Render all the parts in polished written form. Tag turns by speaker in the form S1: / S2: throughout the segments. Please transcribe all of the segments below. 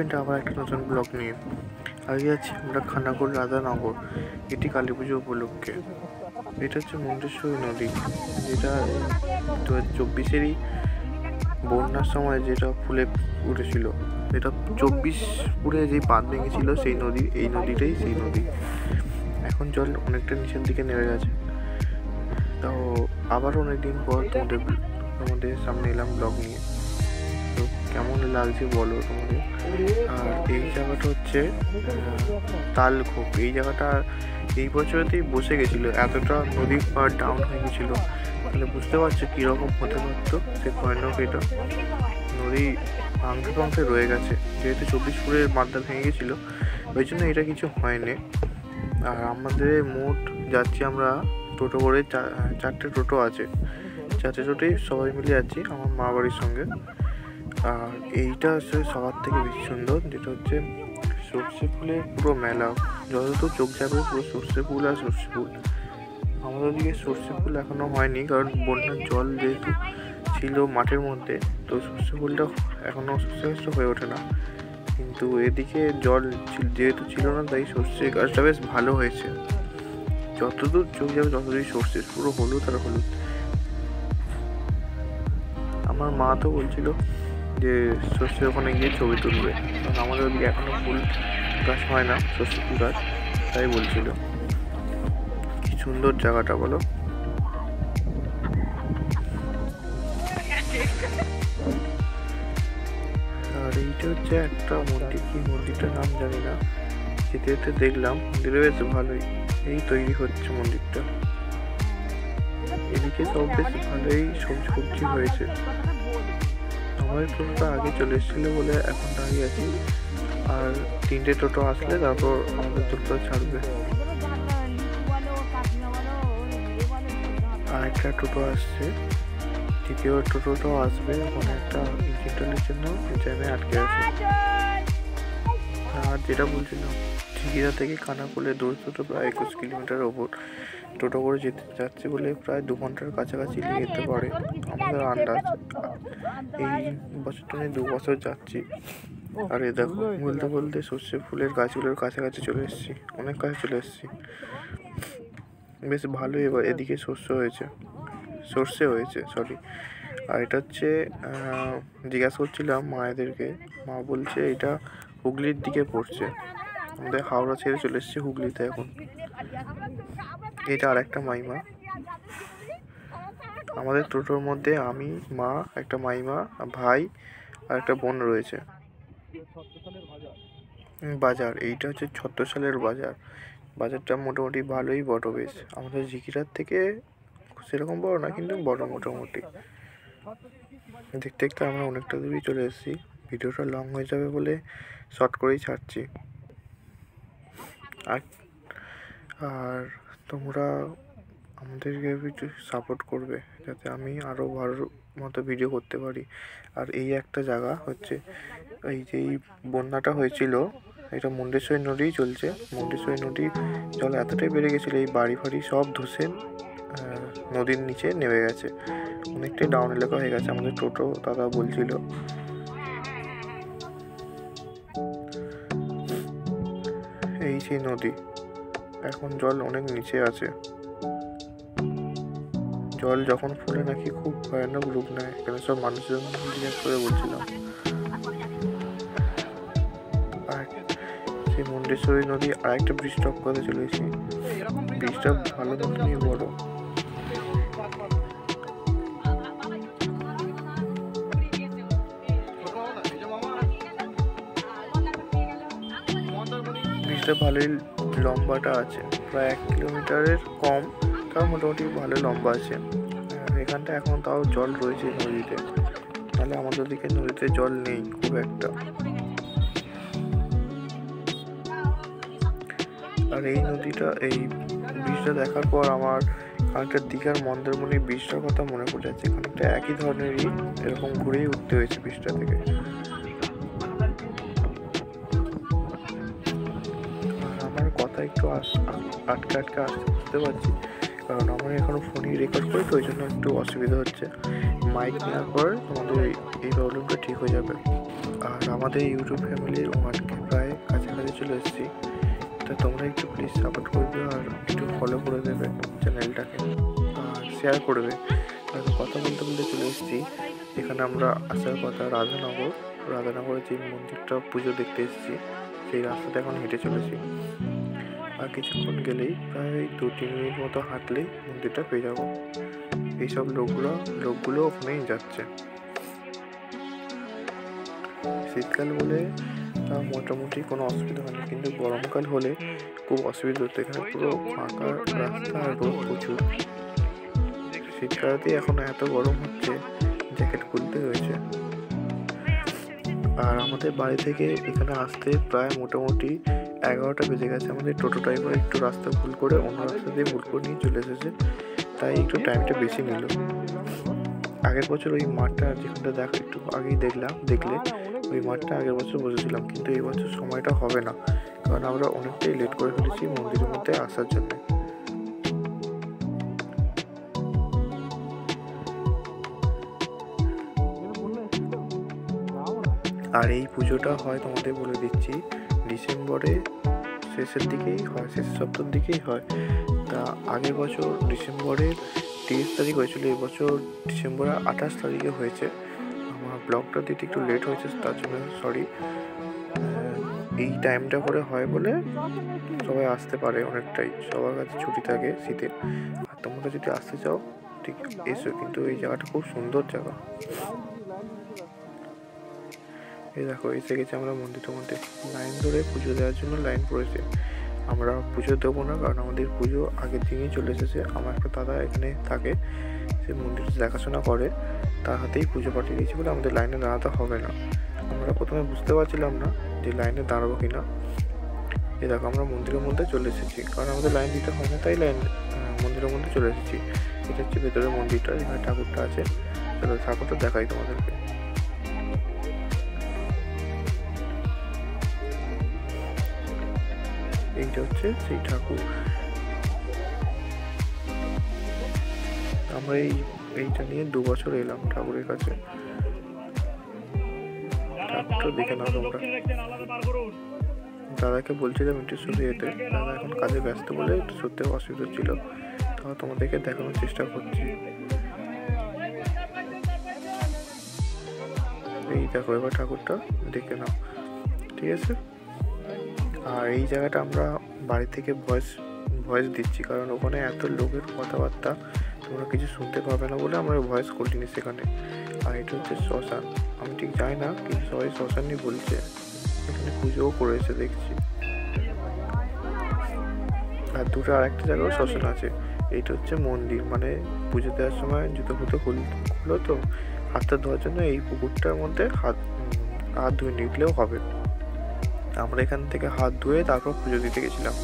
S1: Friend, আবার একটা নতুন ব্লগ নিয়ে আগে আছি আমরা খানাকুল রাধানগর। এটি কালী পুজো উপলক্ষে। এটা হচ্ছে মুন্ডেশ্বরী নদী, যেটা 2024-এরই বন্যার সময় যেটা ফুলে উঠেছিল। এটা 24 যে বাঁধ ভেঙেছিল সেই নদী, এই নদীটাই সেই নদী। এখন জল অনেকটা নিচের দিকে নেমে গেছে। তাও আবার অনেকদিন পর তোমাদের সামনে এলাম ব্লগ নিয়ে। তো কেমন লাগছে বলো তোমাদের। আর এই জায়গাটা হচ্ছে তালখোপ। এই জায়গাটা এই বছরতেই বসে গেছিলো, এতটা নদীর পার ডাউন হয়ে গেছিলো। তাহলে বুঝতে পারছো কীরকম হতে পারতো সে ভয়ানক। এটা নদী ভাঙতে রয়ে গেছে, যেহেতু 24 মাত্রা ভেঙে গেছিলো, ওই জন্য এটা কিছু হয়নি। আর আমাদের মোট যাচ্ছি আমরা টোটো করে, 4টে টোটো আছে। 4টে টোটোই সবাই মিলে যাচ্ছি আমার মা বাড়ির সঙ্গে। আর এইটা হচ্ছে সবার থেকে বেশি সুন্দর, যেটা হচ্ছে সর্ষে ফুলের পুরো মেলা। যতদূর চোখ যাবে পুরো সর্ষে ফুল আর সর্ষে ফুল। আমাদের দিকে সর্ষে ফুল এখনও হয়নি, কারণ বন্যার জল যেহেতু ছিল মাঠের মধ্যে, তো সর্ষে ফুলটা এখনও সর্ষে হয়ে ওঠে না। কিন্তু এদিকে জল যেহেতু ছিল না, তাই সর্ষে গাছটা বেশ ভালো হয়েছে। যতদূর চোখ যাবে ততদূরই সর্ষে, পুরো হলুদ আর হলুদ। আমার মা তো বলছিল যে সর্ষে ওখানে গিয়ে ছবি তুলবে, কারণ আমাদের ওদিকে এখনো ফুল গাছ হয় না, সর্ষে ফুল গাছ, তাই বলছিল। কি সুন্দর জায়গাটা বলো। আর এইটা হচ্ছে একটা মন্দির, কি মন্দিরটার নাম জানি না, যেতে যেতে দেখলাম মন্দিরে বেশ ভালোই এই তৈরি হচ্ছে মন্দিরটা। এদিকে সব বেশ ভালোই সবজি হয়েছে। আমাদের টোটোটা আগে চলে এসেছিলো বলে এখন দাঁড়িয়ে আছি। আর 3টে টোটো আসলে তারপর আমাদের টোটো ছাড়বে। আর একটা টোটো আসছে, দ্বিতীয় টোটোটাও আসবে। ওখানে একটা ইঞ্জিনটালের জন্য জ্যামে আটকে আছে। আর যেটা বলছিলাম, ঝিকিরা থেকে খানাকুলে দূরত্ব প্রায় 21 কিলোমিটার ওপর। টোটো করে যাচ্ছে বলে প্রায় 2 ঘন্টার কাছাকাছি লেগে যেতে পারে আমাদের আন্দাজ। এই বছরটা নিয়ে 2 বছর যাচ্ছি। আর এ দেখো, বলতে বলতে সর্ষে ফুলের গাছগুলোর কাছাকাছি চলে এসেছি, অনেক কাছে চলে এসেছি। বেশ ভালোই এবার এদিকে সর্ষে হয়েছে সরি। আর এটা হচ্ছে জিজ্ঞাসা করছিলাম মায়েদেরকে, মা বলছে এটা হুগলির দিকে পড়ছে। আমাদের হাওড়া ছেড়ে চলে এসেছে হুগলিতে এখন। এটা আর একটা মাইমা। আমাদের টোটোর মধ্যে আমি, মা, একটা মাইমা, ভাই আর একটা বোন রয়েছে। বাজার এইটা হচ্ছে ছত্রসালের বাজার। বাজারটা মোটামুটি ভালোই বড়, বেশ আমাদের ঝিকিরার থেকে সেরকম বড় না, কিন্তু বড় মোটামুটি। দেখতে দেখতে আমরা অনেকটা দূরই চলে এসেছি। ভিডিওটা লং হয়ে যাবে বলে শর্ট করেই ছাড়ছি। আর তোমরা আমাদেরকে একটু সাপোর্ট করবে, যাতে আমি আরও ভালো মতো ভিডিও করতে পারি। আর এই একটা জায়গা হচ্ছে, এই যে বন্যাটা হয়েছিল, এটা মুন্ডেশ্বরী নদীই চলছে। মুন্ডেশ্বরী নদীর জল এতটাই বেড়ে গেছিলো, এই বাড়ি ফাড়ি সব ধসে নদীর নিচে নেমে গেছে, অনেকটাই ডাউন এলাকা হয়ে গেছে। আমাদের টোটো দাদা বলছিল। এই সেই নদী, এখন জল অনেক নিচে আছে। জল যখন ফুলে নাকি খুব ভয়ানক রূপ নেয়, এখানে সব মানুষজন জিজ্ঞেস করে বলছিলাম। আর সেই মুন্ডেশ্বরী নদী আর একটা ব্রিজ টপ করে চলেছি। ব্রিজটা ভালো মতনই বড়। ব্রিজটা ভালোই লম্বাটা আছে, প্রায় 1 কিলোমিটারের কম, তাও মোটামুটি ভালো লম্বা আছে। এখানটা এখন তাও জল রয়েছে নদীতে, তাহলে আমাদের দিকে নদীতে জল নেই খুব একটা। আর এই নদীটা, এই ব্রিজটা দেখার পর আমার খানিকটা দীঘার মন্দারমণি ব্রিজটার কথা মনে পড়ে যাচ্ছে। খানিকটা একই ধরনেরই, এরকম ঘুরেই উঠতে হয়েছে ব্রিজটা থেকে। আমার কথা একটু আটকে আসতে বুঝতে পারছি, কারণ আমার এখনও ফোনেই রেকর্ড করি, তো ওই জন্য একটু অসুবিধা হচ্ছে। মাইক নেওয়ার পর তোমাদের এই প্রবলেমটা ঠিক হয়ে যাবে। আর আমাদের ইউটিউব ফ্যামিলির 1K প্রায় কাছাকাছি চলে এসেছি। তা তোমরা একটু প্লিজ সাপোর্ট করবে আর একটু ফলো করে দেবে চ্যানেলটাকে আর শেয়ার করবে। হয়তো কথা বলতে বলতে চলে এসেছি এখানে আমরা আসার কথা রাধানগরে যে মন্দিরটা পুজো দেখতে এসেছি সেই রাস্তাতে এখন হেঁটে চলেছি। আর কিছুক্ষণ গেলেই প্রায় 2-3 মিনিট মতো হাঁটলেই মন্দিরটা পেয়ে যাবো। এইসব লোকগুলো ওখানেই যাচ্ছে। শীতকাল বলে মোটামুটি কোনো অসুবিধা হয়নি, কিন্তু গরমকাল হলে খুব অসুবিধা হতো। এখানে পুরো ফাঁকা রাস্তা আর রোদ প্রচুর। শীতকালেতেই এখন এত গরম হচ্ছে, জ্যাকেট খুলতে হয়েছে। আর আমাদের বাড়ি থেকে এখানে আসতে প্রায় মোটামুটি 11টা বেজে গেছে। আমাদের টোটো ড্রাইভার একটু রাস্তা ভুল করে অন্য রাস্তা দিয়ে ভুল করে নিয়ে চলে এসেছে, তাই একটু টাইমটা বেশি নিল। আগের বছর ওই মাঠটা যেখানটা একটু আগেই দেখলে ওই মাঠটা আগের বছর বসেছিলাম, কিন্তু এই বছর সময়টা হবে না, কারণ আমরা অনেকটাই লেট করে ফেলেছি মন্দিরের মধ্যে আসার জন্য। আর এই পুজোটা হয় তোমাদের বলে দিচ্ছি ডিসেম্বরে শেষের দিকেই হয়, শেষের সপ্তাহের দিকেই হয়। তা আগের বছর ডিসেম্বরের 30 তারিখ হয়েছিল, এবছর ডিসেম্বরের 28 তারিখে হয়েছে। আমার ব্লগটা দিতে একটু লেট হয়েছে, তার জন্য সরি। এই টাইমটা করে হয় বলে সবাই আসতে পারে, অনেকটাই সবার কাছে ছুটি থাকে শীতে। আর তোমরা যদি আসতে চাও ঠিক এসো, কিন্তু এই জায়গাটা খুব সুন্দর জায়গা। এই দেখো এসে গেছে আমরা মন্দিরের মধ্যে। লাইন ধরে পুজো দেওয়ার জন্য লাইন পড়েছে। আমরা পুজো দেবো না, কারণ আমাদের পুজো আগের দিনই চলে এসেছে। আমার একটা দাদা এখানে থাকে, সে মন্দিরটা দেখাশোনা করে, তার হাতেই পুজো পাঠিয়ে দিয়েছি বলে আমাদের লাইনে দাঁড়াতে হবে না। আমরা প্রথমে বুঝতে পারছিলাম না যে লাইনে দাঁড়াবো কিনা। এই দেখো আমরা মন্দিরের মধ্যে চলে এসেছি, কারণ আমাদের লাইন দিতে হয় না, তাই মন্দিরের মধ্যে চলে এসেছি। এটা হচ্ছে ভেতরের মন্দিরটা, এখানে ঠাকুরটা আছে। চলো ঠাকুরটা দেখাই তোমাদেরকে। এইটা হচ্ছে সেই ঠাকুর। আমরা এইটা নিয়ে 2 বছর এলাম ঠাকুরের কাছে। ঠাকুরটা দেখে নাও তোমরা। দাদাকে বলছিলাম একটু সরে যেতে, দাদা এখন কাজে ব্যস্ত বলে একটু সরতে অসুবিধা ছিল, তাও তোমাদেরকে দেখানোর চেষ্টা করছি। এই দেখো এবার ঠাকুরটা দেখে নাও, ঠিক আছে। আর এই জায়গাটা আমরা বাড়ি থেকে ভয়েস দিচ্ছি, কারণ ওখানে এত লোকের কথাবার্তা তোমরা কিছু শুনতে পাবে না বলে আমরা ভয়েস করিনি সেখানে। আর এটা হচ্ছে শ্মশান, আমি ঠিক জানি না কিন্তু সবাই শ্মশানই বলছে। এখানে পুজোও করেছে দেখছি। আর দুটো আরেকটা জায়গাও শ্মশান আছে। এইটা হচ্ছে মন্দির, মানে পুজো দেওয়ার সময় জুতো ফুতো খুলো তো হাতটা ধোয়ার জন্য এই পুকুরটার মধ্যে হাত ধুয়ে নিলেও হবে। আমরা এখান থেকে হাত ধুয়ে তারপর পুজো দিতে গেছিলাম।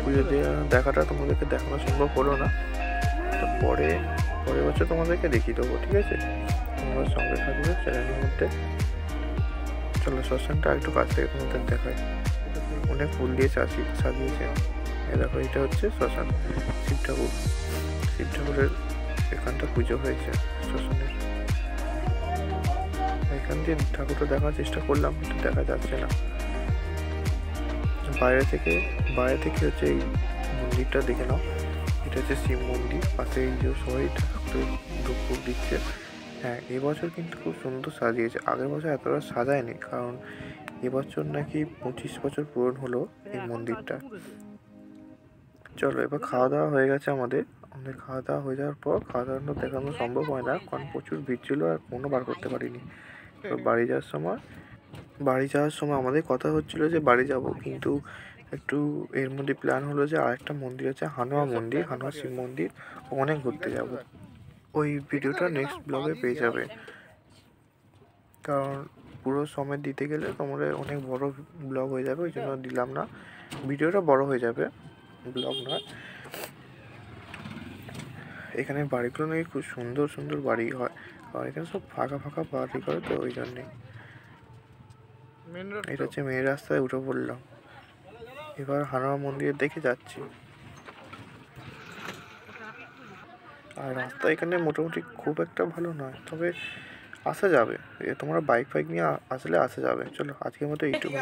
S1: পুজো দেখাটা তোমাদেরকে দেখানো সম্ভব হলো না, তো পরের বছর তোমাদেরকে দেখিয়ে দেবো, ঠিক আছে। তোমরা সঙ্গে থাকবে চ্যানেলের মধ্যে। চলো শ্মশানটা একটু কাছ থেকে তোমাদের দেখায়। অনেক ফুল দিয়ে সাজিয়েছে। এই দেখো এটা হচ্ছে শ্মশান। শিব ঠাকুরের এখানটা পুজো হয়েছে শ্মশানের। এখান দিয়ে ঠাকুরটা দেখার চেষ্টা করলাম, কিন্তু দেখা যাচ্ছে না। বাইরে থেকে হচ্ছে এই মন্দিরটা দেখে নাও। এটা হচ্ছে শিব মন্দির, পাশে এই যে সবাই ঠাকুরের ধূপ দিচ্ছে। হ্যাঁ, এবছর কিন্তু খুব সুন্দর সাজিয়েছে, আগের বছর এতটা সাজায়নি, কারণ এবছর নাকি 25 বছর পূরণ হলো এই মন্দিরটা। চলো এবার খাওয়া দাওয়া হয়ে গেছে আমাদের খাওয়া দাওয়া হয়ে যাওয়ার পর খাওয়া দাওয়াটা দেখানো সম্ভব হয় না, কারণ প্রচুর ভিড় ছিল আর ফোনও বার করতে পারিনি। এবার বাড়ি যাওয়ার সময় আমাদের কথা হচ্ছিল যে বাড়ি যাব, কিন্তু একটু এর মধ্যে প্ল্যান হলো যে আরেকটা মন্দির আছে হানুয়া শিব মন্দির, ওখানে ঘুরতে যাব। ওই ভিডিওটা নেক্সট ব্লগে পেয়ে যাবে, কারণ পুরো সময় দিতে গেলে তোমরা অনেক বড় ব্লগ হয়ে যাবে, ওই জন্য দিলাম না। ভিডিওটা বড় হয়ে যাবে, ব্লগ নয়। এখানে বাড়িগুলো নাকি খুব সুন্দর সুন্দর বাড়ি হয়, কারণ এখানে সব ফাঁকা বাড়ি করে, তো ওই জন্যে। এটা হচ্ছে মেন রাস্তায় উঠে পড়লাম। এবার হানুয়া মন্দিরের দেখে যাচ্ছি। আর রাস্তা এখানে মোটামুটি খুব একটা ভালো নয়, তবে আসা যাবে, তোমরা বাইক ফাইক নিয়ে আসলে আসা যাবে। চলো আজকের মতো এইটুকু।